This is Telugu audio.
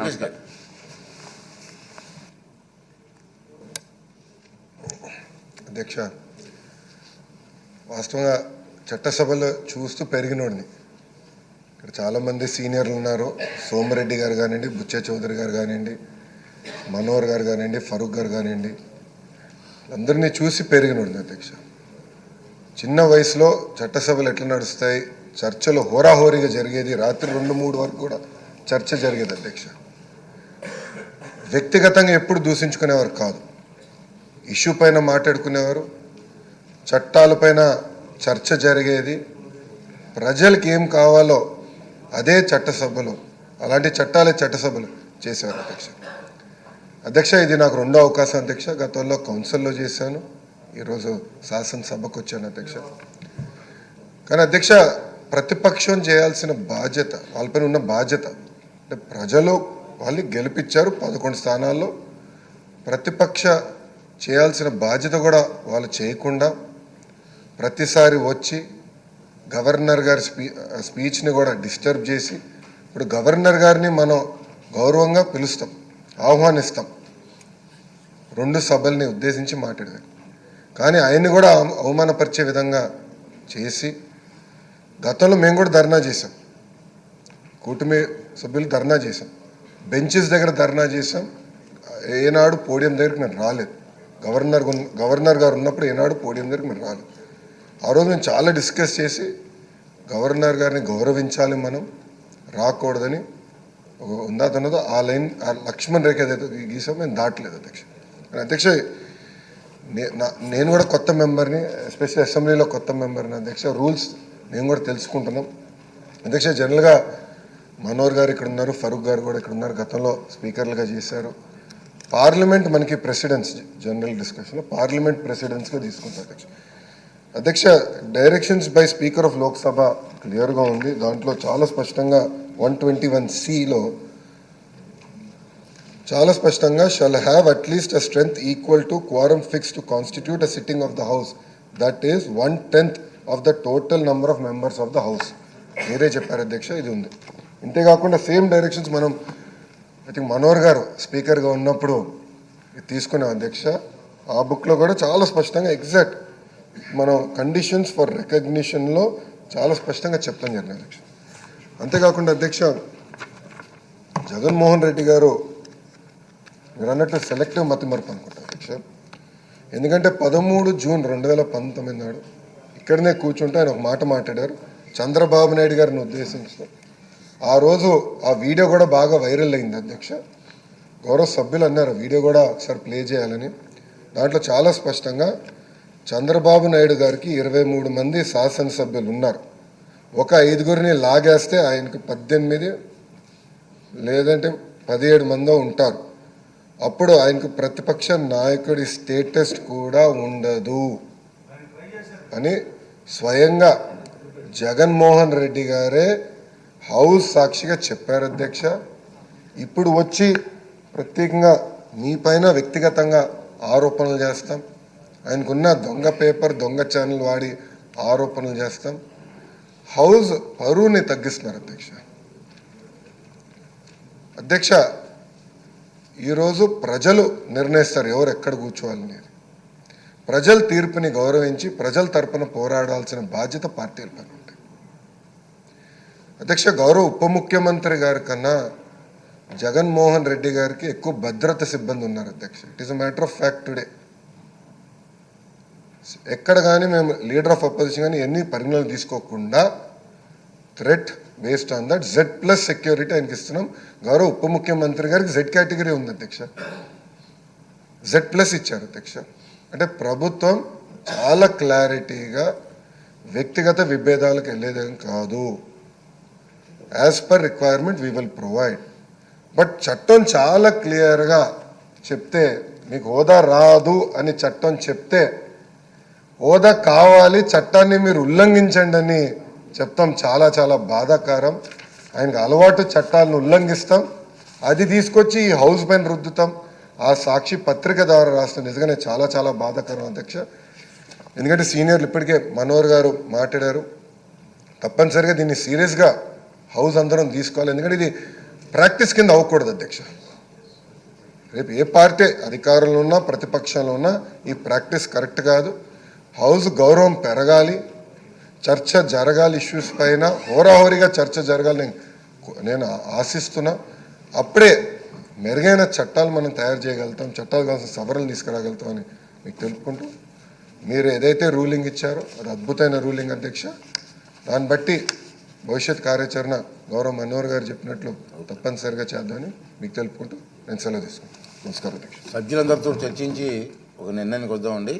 నమస్కారం. అధ్యక్ష, వాస్తవంగా చట్టసభలో చూస్తూ పెరిగినోడిని. ఇక్కడ చాలామంది సీనియర్లు ఉన్నారు. సోమిరెడ్డి గారు కానివ్వండి, బుచ్చే చౌదరి గారు కానివ్వండి, మనోహర్ గారు కానివ్వండి, ఫరూక్ గారు కానివ్వండి, అందరినీ చూసి పెరిగినోడిని అధ్యక్ష. చిన్న వయసులో చట్టసభలు ఎట్లా నడుస్తాయి, చర్చలు హోరాహోరీగా జరిగేది. రాత్రి 2-3 వరకు కూడా చర్చ జరిగేది అధ్యక్ష. వ్యక్తిగతంగా ఎప్పుడు దూషించుకునేవారు కాదు. ఇష్యూ పైన మాట్లాడుకునేవారు, చట్టాలపైన చర్చ జరిగేది. ప్రజలకు ఏం కావాలో అదే చట్టసభలు, అలాంటి చట్టాలే చట్టసభలు చేసేవారు అధ్యక్ష. ఇది నాకు 2వ అవకాశం అధ్యక్ష. గతంలో కౌన్సిల్లో చేశాను, ఈరోజు శాసనసభకు వచ్చాను అధ్యక్ష. కానీ అధ్యక్ష, ప్రతిపక్షం చేయాల్సిన బాధ్యత, వాళ్ళపైన ఉన్న బాధ్యత అంటే ప్రజలు వాళ్ళు గెలిపించారు 11 స్థానాల్లో. ప్రతిపక్ష చేయాల్సిన బాధ్యత కూడా వాళ్ళు చేయకుండా ప్రతిసారి వచ్చి గవర్నర్ గారి స్పీచ్ని కూడా డిస్టర్బ్ చేసి, ఇప్పుడు గవర్నర్ గారిని మనం గౌరవంగా పిలుస్తాం, ఆహ్వానిస్తాం 2 సభల్ని ఉద్దేశించి మాట్లాడారు. కానీ ఆయన్ని కూడా అవమానపరిచే విధంగా చేసి, గతంలో మేము కూడా ధర్నా చేసాం, కూటమి సభ్యులు ధర్నా చేసాం, బెంచెస్ దగ్గర ధర్నా చేసాం. ఏనాడు పోడియం దగ్గరికి మేము రాలేదు. గవర్నర్ గారు ఉన్నప్పుడు ఏనాడు పోడియం దగ్గరికి మేము రాలేదు. ఆ రోజు మేము చాలా డిస్కస్ చేసి గవర్నర్ గారిని గౌరవించాలి, మనం రాకూడదని ఉందాతన్నదో ఆ లైన్, ఆ లక్ష్మణ్ రేఖ ఏదైతే గీసాం మేము దాటలేదు అధ్యక్ష. అధ్యక్ష, నేను కూడా కొత్త మెంబర్ని, ఎస్పెషల్లీ అసెంబ్లీలో కొత్త మెంబర్ని అధ్యక్ష. రూల్స్ మేము కూడా తెలుసుకుంటున్నాం అధ్యక్ష. జనరల్గా మనోహర్ గారు ఇక్కడ ఉన్నారు, ఫరూక్ గారు కూడా ఇక్కడ ఉన్నారు, గతంలో స్పీకర్లుగా చేశారు. పార్లమెంట్ మనకి ప్రెసిడెన్స్, జనరల్ డిస్కషన్లో పార్లమెంట్ ప్రెసిడెన్స్గా తీసుకుంటారు అధ్యక్ష. అధ్యక్ష, directions by speaker of Lok Sabha క్లియర్గా ఉంది. దాంట్లో చాలా స్పష్టంగా 121(c)లో చాలా స్పష్టంగా shall have at least a strength equal to క్వారం fix to constitute a sitting of the house, that is 1/10 of the total number of members of the house. మీరే చెప్పారు అధ్యక్ష, ఇది ఉంది. ఇంతేకాకుండా సేమ్ డైరెక్షన్స్ మనం ఐ థింక్ మనోహర్ గారు స్పీకర్గా ఉన్నప్పుడు తీసుకున్నాం అధ్యక్ష. ఆ బుక్లో కూడా చాలా స్పష్టంగా ఎగ్జాక్ట్ మనం కండిషన్స్ ఫర్ రికగ్నిషన్లో చాలా స్పష్టంగా చెప్తాం జరిగింది అధ్యక్ష. అంతేకాకుండా అధ్యక్ష, జగన్మోహన్ రెడ్డి గారు మీరు అన్నట్టు సెలెక్టివ్ మతిమరుపు అనుకుంటారు అధ్యక్ష. ఎందుకంటే 13 జూన్ 2019 నాడు ఇక్కడనే కూర్చుంటే ఆయన ఒక మాట మాట్లాడారు చంద్రబాబు నాయుడు గారిని ఉద్దేశించి. ఆ రోజు ఆ వీడియో కూడా బాగా వైరల్ అయింది అధ్యక్ష. గౌరవ సభ్యులు అన్నారు వీడియో కూడా ఒకసారి ప్లే చేయాలని. దాంట్లో చాలా స్పష్టంగా చంద్రబాబు నాయుడు గారికి 23 మంది శాసనసభ్యులు ఉన్నారు. ఒక 5గురిని లాగేస్తే ఆయనకు 18 లేదంటే 17 మందో ఉంటారు. అప్పుడు ఆయనకు ప్రతిపక్ష నాయకుడి స్టేటస్ కూడా ఉండదు అని స్వయంగా జగన్మోహన్ రెడ్డి గారే హౌస్ సాక్షిగా చెప్పారు అధ్యక్ష. ఇప్పుడు వచ్చి ప్రత్యేకంగా మీ పైన వ్యక్తిగతంగా ఆరోపణలు చేస్తాం, ఆయనకున్న దొంగ పేపర్, దొంగ ఛానల్ వాడి ఆరోపణలు చేస్తాం. హౌస్ పరువుని తగ్గిస్తున్నారు అధ్యక్ష. అధ్యక్ష, ఈరోజు ప్రజలు నిర్ణయిస్తారు ఎవరు ఎక్కడ కూర్చోవాలనేది. ప్రజల తీర్పుని గౌరవించి ప్రజల తరపున పోరాడాల్సిన బాధ్యత పార్టీల పైన ఉంటాయి అధ్యక్ష. గౌరవ ఉప ముఖ్యమంత్రి గారి కన్నా జగన్మోహన్ రెడ్డి గారికి ఎక్కువ భద్రత సిబ్బంది ఉన్నారు అధ్యక్ష. It is a matter of fact today. ఎక్కడ కానీ మేము లీడర్ ఆఫ్ అపోజిషన్ కానీ ఎన్ని పరిగణనలు తీసుకోకుండా threat based on that Z+ security ఆయనకి ఇస్తున్నాం. గౌరవ ఉప ముఖ్యమంత్రి గారికి Z కేటగిరీ ఉంది అధ్యక్ష, Z+ ఇచ్చారు అధ్యక్ష. అంటే ప్రభుత్వం చాలా క్లారిటీగా వ్యక్తిగత విభేదాలకు వెళ్ళేదేం కాదు. As per requirement we will provide. But చట్టం చాలా క్లియర్గా చెప్తే, మీకు హోదా రాదు అని చట్టం చెప్తే హోదా కావాలి, చట్టాన్ని మీరు ఉల్లంఘించండి అని చెప్తాం. చాలా చాలా బాధాకరం. ఆయనకు అలవాటు చట్టాలను ఉల్లంఘిస్తాం, అది తీసుకొచ్చి ఈ హౌస్ పైన రుద్దుతాం. ఆ సాక్షి పత్రిక ద్వారా రాస్తాం. నిజంగానే చాలా చాలా బాధాకరం అధ్యక్ష. ఎందుకంటే సీనియర్లు ఇప్పటికే మనోహర్ గారు మాట్లాడారు. తప్పనిసరిగా దీన్ని సీరియస్గా హౌస్ అందరం తీసుకోవాలి. ఎందుకంటే ఇది ప్రాక్టీస్ కింద అవ్వకూడదు అధ్యక్ష. రేపు ఏ పార్టీ అధికారంలో ఉన్నా ప్రతిపక్షంలో ఉన్నా ఈ ప్రాక్టీస్ కరెక్ట్ కాదు. హౌస్ గౌరవం పెరగాలి, చర్చ జరగాలి, ఇష్యూస్ పైన హోరాహోరీగా చర్చ జరగాలి నేను ఆశిస్తున్నా. అప్పుడే మెరుగైన చట్టాలు మనం తయారు చేయగలుగుతాం, చట్టాలు కావాల్సిన సవరణలు తీసుకురాగలుగుతాం అని మీకు తెలుపుకుంటూ, మీరు ఏదైతే రూలింగ్ ఇచ్చారో అది అద్భుతమైన రూలింగ్ అధ్యక్ష. దాన్ని బట్టి భవిష్యత్ కార్యాచరణ గౌరవ మనోహర్ గారు చెప్పినట్లు తప్పనిసరిగా చేద్దామని మీకు తెలుపుకుంటూ నేను సెలవు తీసుకుంటాను. నమస్కారం అధ్యక్ష. సభ్యులందరితో చర్చించి ఒక నిర్ణయానికి వద్దామండి.